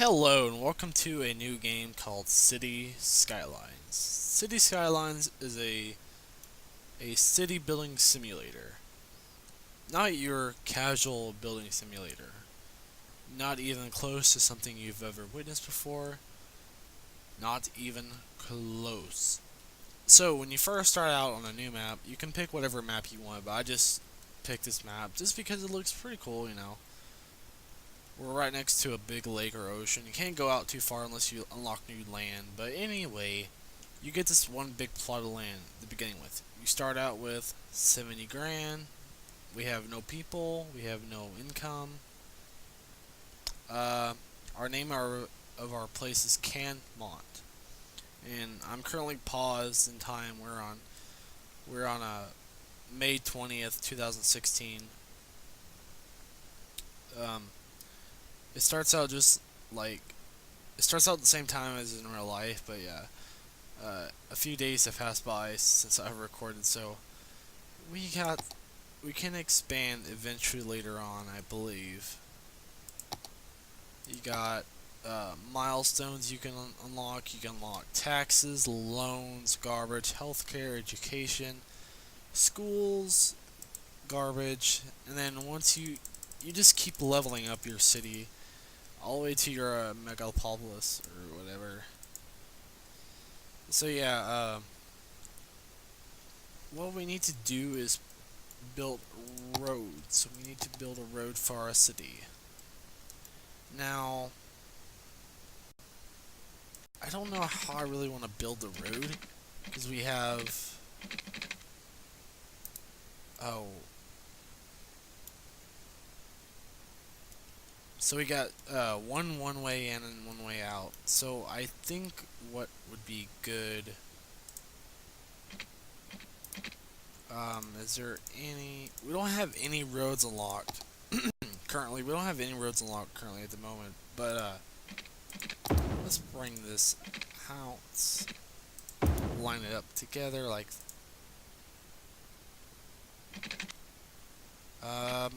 Hello and welcome to a new game called City Skylines. City Skylines is a city building simulator. Not your casual building simulator. Not even close to something you've ever witnessed before. Not even close. So when you first start out on a new map, you can pick whatever map you want, but I just picked this map just because it looks pretty cool. We're right next to a big lake or ocean. You can't go out too far unless you unlock new land. But anyway, you get this one big plot of land to begin with. You start out with 70 grand. We have no people. We have no income. Our name of our place is Canmont. And I'm currently paused in time. We're on May 20th, 2016. It starts out just like it starts out at the same time as in real life, but yeah, a few days have passed by since I've recorded, so we can expand eventually later on, I believe. You got milestones you can unlock. You can unlock taxes, loans, garbage, healthcare, education, schools, garbage, and then once you just keep leveling up your city all the way to your megalopolis or whatever. So yeah, what we need to do is build roads. So we need to build a road for our city. Now, I don't know how I really want to build the road because we have oh. So we got one way in and one way out. So I think what would be good. Is there any? We don't have any roads unlocked currently. We don't have any roads unlocked currently at the moment. But let's bring this house, line it up together like. Um.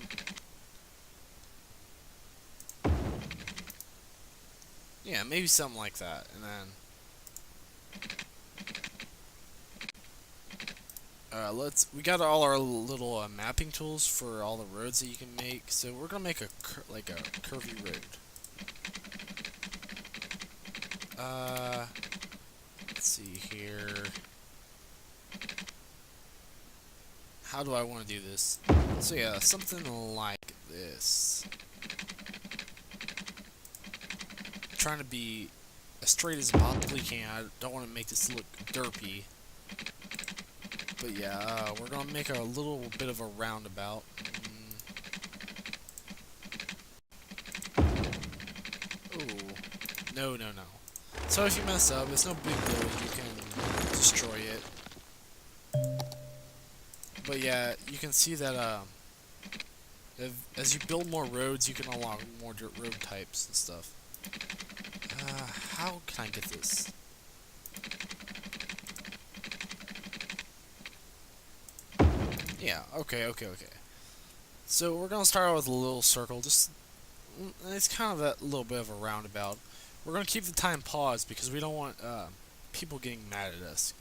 Yeah, maybe something like that, and then we got all our little mapping tools for all the roads that you can make. So we're gonna make a curvy road. Let's see here. How do I want to do this? So yeah, something like this. Trying to be as straight as I possibly can. I don't want to make this look derpy. But yeah, we're going to make a little bit of a roundabout. Ooh. No. So if you mess up, it's no big deal. You can destroy it. But yeah, you can see that as you build more roads, you can unlock more road types and stuff. How can I get this? Yeah, okay. So we're gonna start out with a little circle, it's kind of that little bit of a roundabout. We're gonna keep the time paused because we don't want people getting mad at us.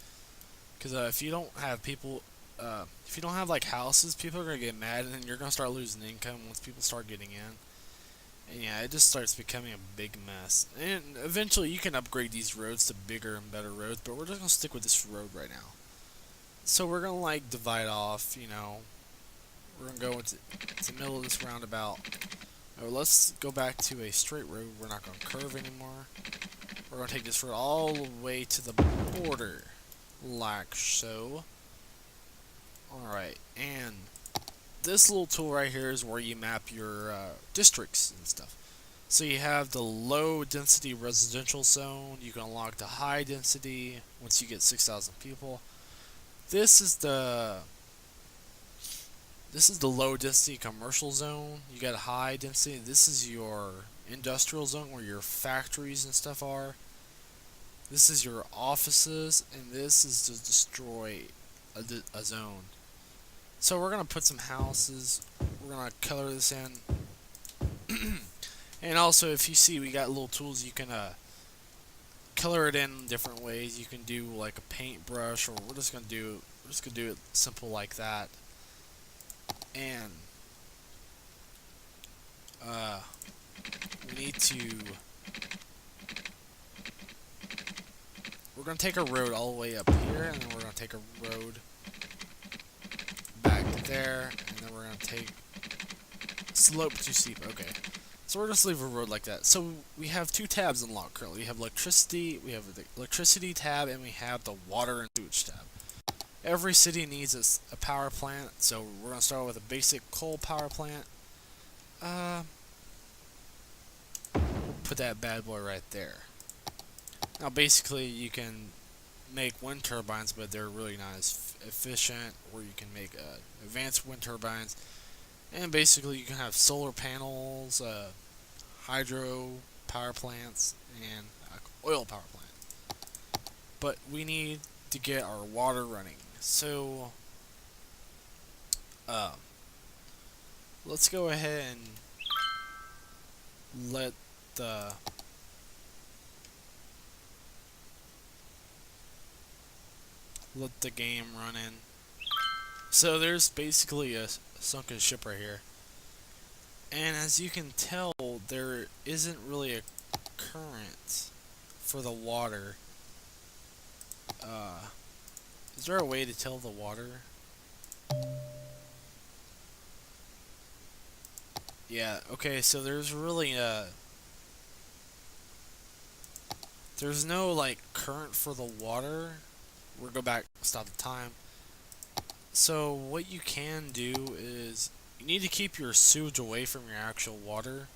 Because if you don't have people, if you don't have like houses, people are gonna get mad, and then you're gonna start losing income once people start getting in. And yeah, it just starts becoming a big mess. And eventually you can upgrade these roads to bigger and better roads, but we're just gonna stick with this road right now. So we're gonna like divide off, we're gonna go into the middle of this roundabout. Let's go back to a straight road. We're not gonna curve anymore. We're gonna take this road all the way to the border, like so. Alright, and this little tool right here is where you map your districts and stuff. So you have the low density residential zone. You can unlock the high density once you get 6,000 people. This is the low density commercial zone. You got a high density. This is your industrial zone where your factories and stuff are. This is your offices, and this is to destroy a zone. So we're gonna put some houses. We're gonna color this in. And also, if you see, we got little tools you can color it in different ways. You can do like a paintbrush, or we're just gonna do it simple like that. And uh, we need to. We're gonna take a road all the way up here, and then we're gonna take a road back there, and then we're gonna take slope too steep. Okay. So we're just leave a road like that. So we have two tabs unlocked currently. We have electricity, we have the electricity tab, and we have the water and sewage tab. Every city needs a power plant, so we're gonna start with a basic coal power plant. We'll put that bad boy right there. Now basically you can make wind turbines, but they're really not as efficient, or you can make advanced wind turbines. And basically you can have solar panels, hydro power plants, and oil power plant. But we need to get our water running. So uh, let's go ahead and let the game run in. So there's basically a sunken ship right here. And as you can tell, there isn't really a current for the water. Is there a way to tell the water? Yeah, okay, so there's really there's no like current for the water. We'll go back, stop the time. So what you can do is you need to keep your sewage away from your actual water.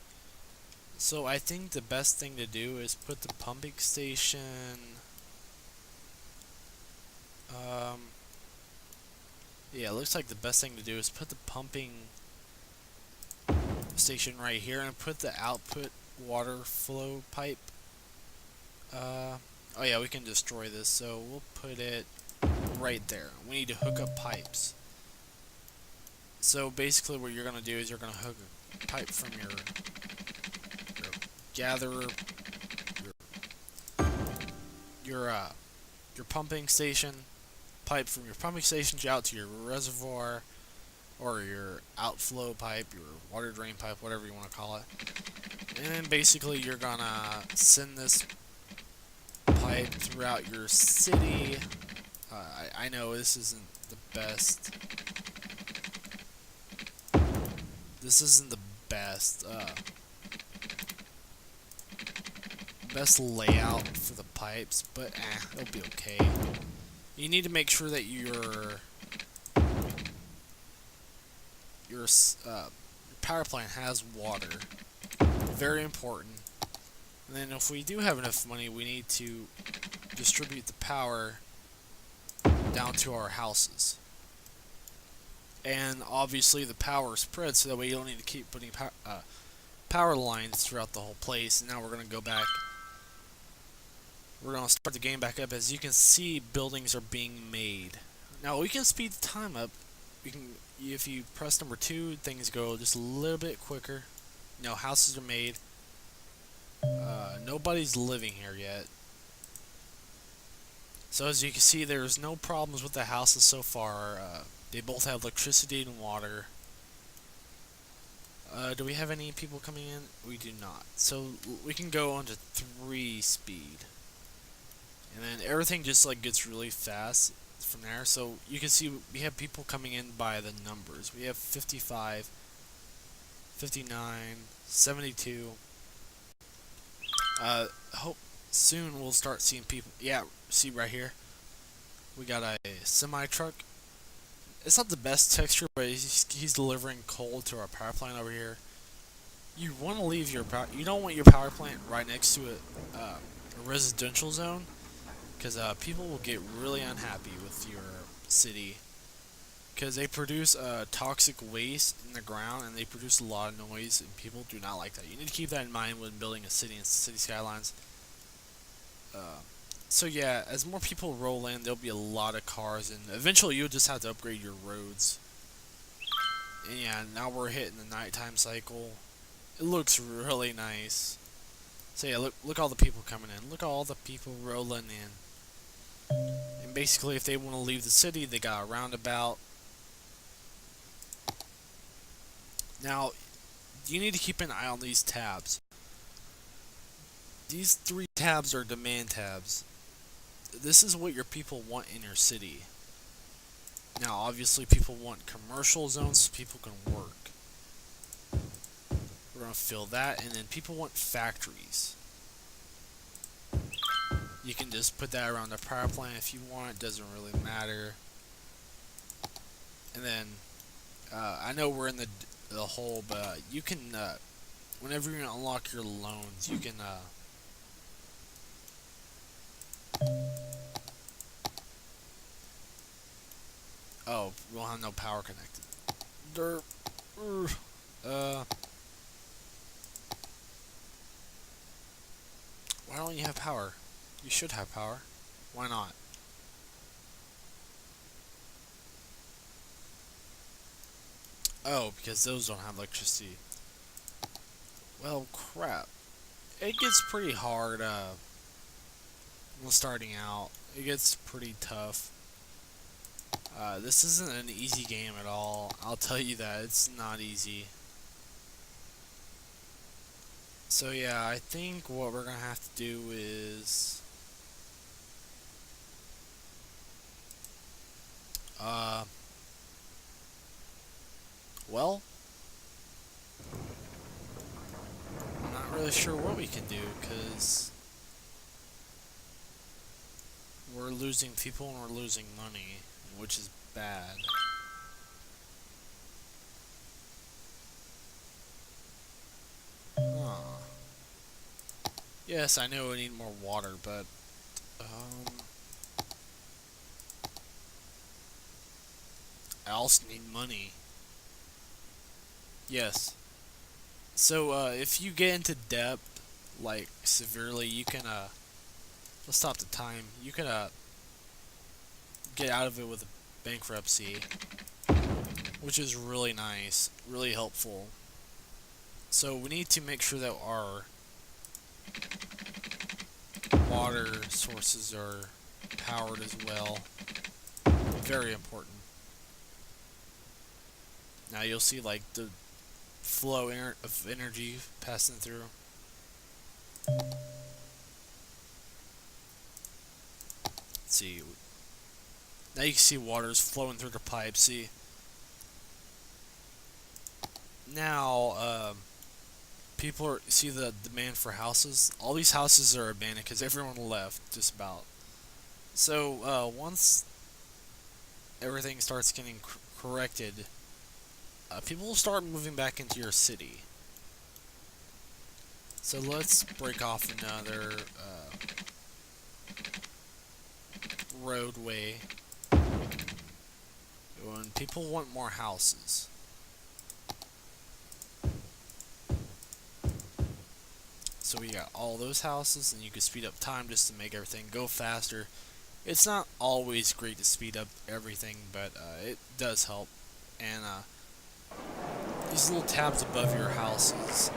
So I think the best thing to do is put the pumping station. Yeah, it looks like the best thing to do is put the pumping station right here and put the output water flow pipe. Oh yeah, we can destroy this, so we'll put it right there. We need to hook up pipes. So basically what you're going to do is you're going to hook a pipe from your gatherer, your pumping station, pipe from your pumping station out to your reservoir, or your outflow pipe, your water drain pipe, whatever you want to call it. And then basically you're going to send this pipe throughout your city. I know this isn't the best. This isn't the best best layout for the pipes, but it'll be okay. You need to make sure that your power plant has water. Very important. And then if we do have enough money, we need to distribute the power down to our houses. And obviously the power spreads so that way you don't need to keep putting power lines throughout the whole place. And now we're going to go back. We're going to start the game back up. As you can see, buildings are being made. Now we can speed the time up. We can, if you press number 2, things go just a little bit quicker. You know, houses are made. Nobody's living here yet. So as you can see, there's no problems with the houses so far. They both have electricity and water. Do we have any people coming in? We do not. So we can go on to 3 speed. And then everything just like gets really fast from there. So you can see we have people coming in by the numbers. We have 55, 59, 72. Hope soon we'll start seeing people. Yeah, see right here. We got a semi truck. It's not the best texture, but he's delivering coal to our power plant over here. You want to leave your power. You don't want your power plant right next to a residential zone, because people will get really unhappy with your city, because they produce toxic waste in the ground and they produce a lot of noise, and people do not like that. You need to keep that in mind when building a city in Cities Skylines. So yeah, as more people roll in, there'll be a lot of cars, and eventually you'll just have to upgrade your roads. And yeah, now we're hitting the nighttime cycle. It looks really nice. So yeah, look all the people coming in. Look at all the people rolling in. And basically, if they want to leave the city, they got a roundabout. Now, you need to keep an eye on these tabs. These three tabs are demand tabs. This is what your people want in your city. Now, obviously, people want commercial zones so people can work. We're going to fill that, and then people want factories. You can just put that around the power plant if you want, it doesn't really matter. And then, I know we're in the hole, but you can, whenever you unlock your loans, you can, oh, we don't have no power connected. Derp. Uh, why don't you have power? You should have power. Why not? Oh, because those don't have electricity. Well, crap. It gets pretty hard, when starting out. It gets pretty tough. This isn't an easy game at all. I'll tell you that. It's not easy. So yeah, I think what we're gonna have to do is... Uh... Well... I'm not really sure what we can do, because... We're losing people and we're losing money, which is bad. Huh. Yes, I know we need more water, but... I also need money. Yes. So, if you get into debt, like, severely, you can, let's stop the time. You can, get out of it with a bankruptcy, which is really nice, really helpful. So, we need to make sure that our water sources are powered as well. Very important. Now, you'll see, like, the flow of energy passing through. Let's see. Now you can see water's flowing through the pipe. See. Now, people are see the demand for houses. All these houses are abandoned because everyone left, just about. So once everything starts getting corrected, people will start moving back into your city. So let's break off another roadway. When people want more houses. So we got all those houses, and you can speed up time just to make everything go faster. It's not always great to speed up everything, but it does help. And these little tabs above your houses,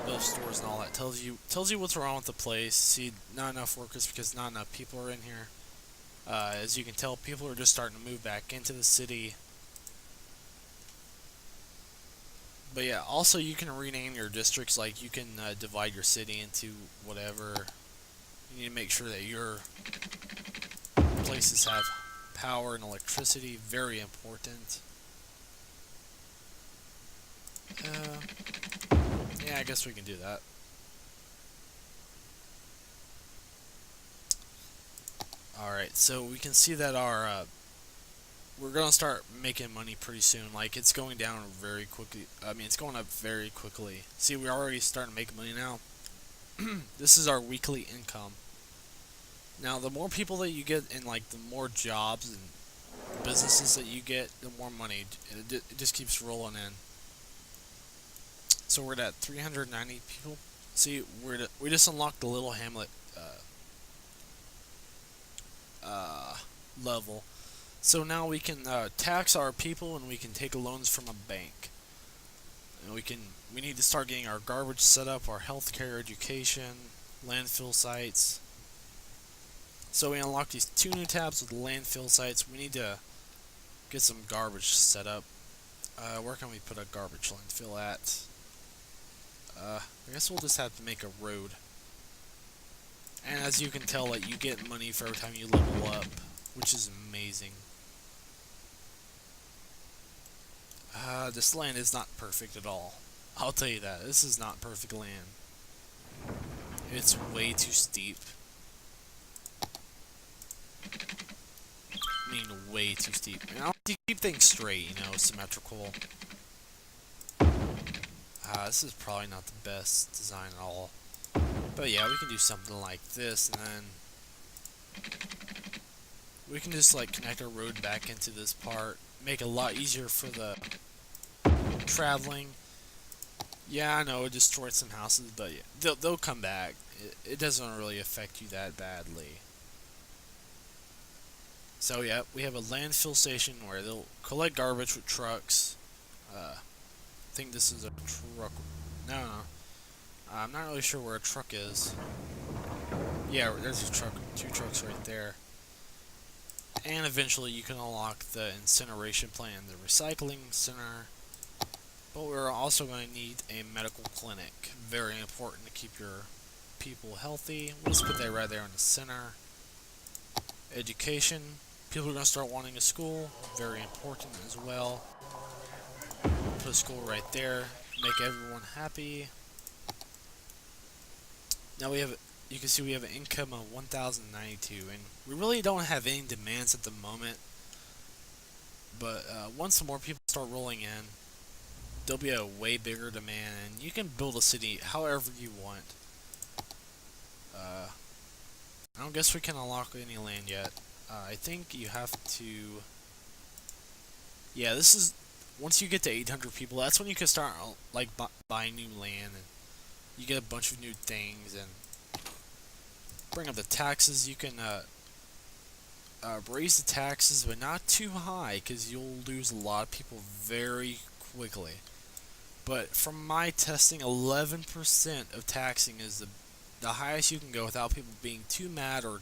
above stores and all that, tells you what's wrong with the place. See, not enough workers because not enough people are in here. As you can tell, people are just starting to move back into the city. But yeah, also you can rename your districts. Like you can divide your city into whatever. You need to make sure that your places have power and electricity. Very important. Yeah, I guess we can do that. Alright, so we can see that our we're gonna start making money pretty soon. Like it's going down very quickly. I mean, it's going up very quickly. See, we're already starting to make money now. This is our weekly income. Now, the more people that you get, and like the more jobs and businesses that you get, the more money it just keeps rolling in. So we're at 390 people. See, we just unlocked the little hamlet level. So now we can tax our people and we can take loans from a bank. And we need to start getting our garbage set up, our healthcare, education, landfill sites. So we unlock these 2 new tabs with landfill sites. We need to get some garbage set up. Where can we put a garbage landfill at? I guess we'll just have to make a road. And as you can tell, like, you get money for every time you level up, which is amazing. This land is not perfect at all. I'll tell you that. This is not perfect land. It's way too steep. I mean, way too steep. And I like to keep things straight, you know, symmetrical. This is probably not the best design at all. But yeah, we can do something like this, and then we can just like connect our road back into this part. Make it a lot easier for the traveling. Yeah, I know it destroyed some houses, but yeah, they'll come back. It doesn't really affect you that badly. So yeah, we have a landfill station where they'll collect garbage with trucks. I think this is a truck. No, no. I'm not really sure where a truck is. Yeah, there's a truck, 2 trucks right there. And eventually you can unlock the incineration plant and the recycling center. But we're also going to need a medical clinic. Very important to keep your people healthy. We'll just put that right there in the center. Education. People are going to start wanting a school. Very important as well. Put a school right there. Make everyone happy. Now we have, you can see we have an income of 1,092, and we really don't have any demands at the moment. But once some more people start rolling in, there'll be a way bigger demand, and you can build a city however you want. I don't guess we can unlock any land yet. I think you have to. Yeah, this is once you get to 800 people. That's when you can start like buying new land, and you get a bunch of new things, and bring up the taxes. You can raise the taxes, but not too high, because you'll lose a lot of people very quickly. But from my testing, 11% of taxing is the highest you can go without people being too mad or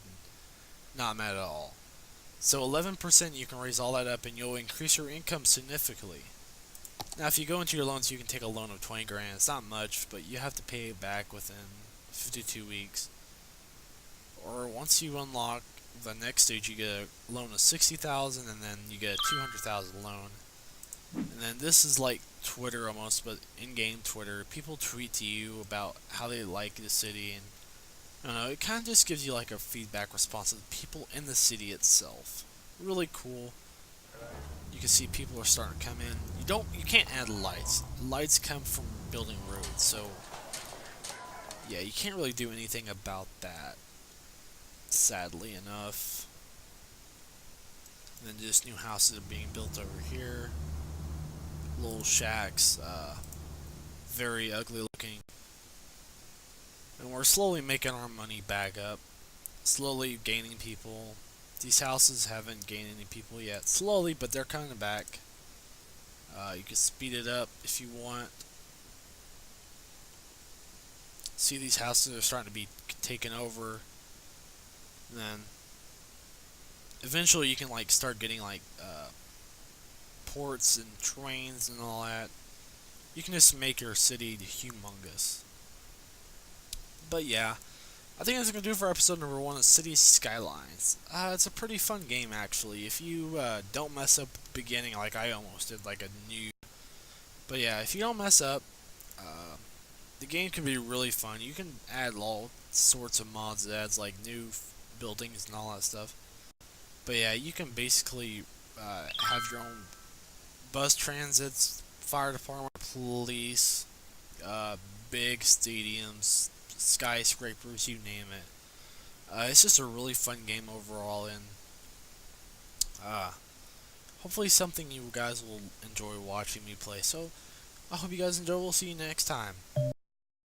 not mad at all. So 11% you can raise all that up, and you'll increase your income significantly. Now if you go into your loans, you can take a loan of 20 grand. It's not much, but you have to pay it back within 52 weeks. Or once you unlock the next stage, you get a loan of 60,000, and then you get a 200,000 loan. And then this is like Twitter almost, but in-game Twitter. People tweet to you about how they like the city, and I don't know, it kind of just gives you like a feedback response of the people in the city itself. Really cool. You can see people are starting to come in. You can't add lights. Lights come from building roads, so yeah, you can't really do anything about that, sadly enough. And then just new houses are being built over here. Little shacks, very ugly looking. And we're slowly making our money back up. Slowly gaining people. These houses haven't gained any people yet. Slowly, but they're coming back. You can speed it up if you want. See, these houses are starting to be taken over. And then eventually you can like start getting like ports and trains and all that. You can just make your city humongous. But yeah, I think that's going to do it for episode number 1 of Cities Skylines. It's a pretty fun game, actually, if you don't mess up at the beginning like I almost did, like a noob. But yeah, if you don't mess up, the game can be really fun. You can add all sorts of mods that adds like new buildings and all that stuff. But yeah, you can basically have your own bus transits, fire department, police, big stadiums, skyscrapers, you name it. It's just a really fun game overall, and hopefully something you guys will enjoy watching me play. So I hope you guys enjoy. We'll see you next time.